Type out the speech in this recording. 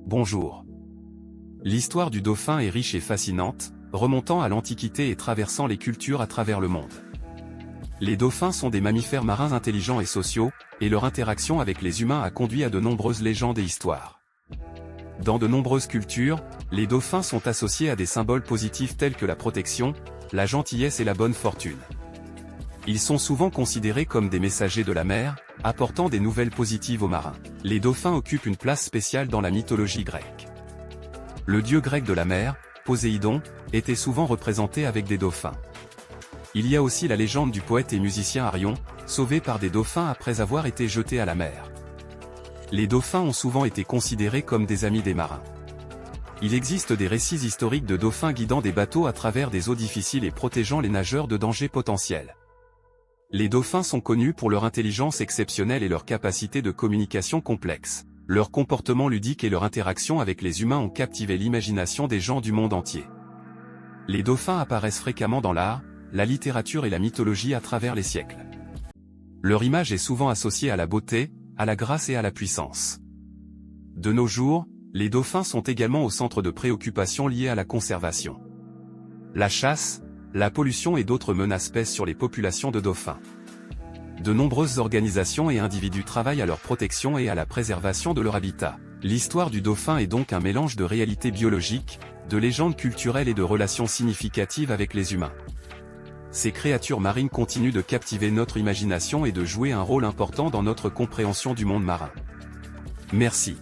Bonjour. L'histoire du dauphin est riche et fascinante, remontant à l'Antiquité et traversant les cultures à travers le monde. Les dauphins sont des mammifères marins intelligents et sociaux, et leur interaction avec les humains a conduit à de nombreuses légendes et histoires. Dans de nombreuses cultures, les dauphins sont associés à des symboles positifs tels que la protection, la gentillesse et la bonne fortune. Ils sont souvent considérés comme des messagers de la mer, apportant des nouvelles positives aux marins. Les dauphins occupent une place spéciale dans la mythologie grecque. Le dieu grec de la mer, Poséidon, était souvent représenté avec des dauphins. Il y a aussi la légende du poète et musicien Arion, sauvé par des dauphins après avoir été jeté à la mer. Les dauphins ont souvent été considérés comme des amis des marins. Il existe des récits historiques de dauphins guidant des bateaux à travers des eaux difficiles et protégeant les nageurs de dangers potentiels. Les dauphins sont connus pour leur intelligence exceptionnelle et leur capacité de communication complexe. Leur comportement ludique et leur interaction avec les humains ont captivé l'imagination des gens du monde entier. Les dauphins apparaissent fréquemment dans l'art, la littérature et la mythologie à travers les siècles. Leur image est souvent associée à la beauté, à la grâce et à la puissance. De nos jours, les dauphins sont également au centre de préoccupations liées à la conservation. La chasse, la pollution et d'autres menaces pèsent sur les populations de dauphins. De nombreuses organisations et individus travaillent à leur protection et à la préservation de leur habitat. L'histoire du dauphin est donc un mélange de réalité biologique, de légendes culturelles et de relations significatives avec les humains. Ces créatures marines continuent de captiver notre imagination et de jouer un rôle important dans notre compréhension du monde marin. Merci.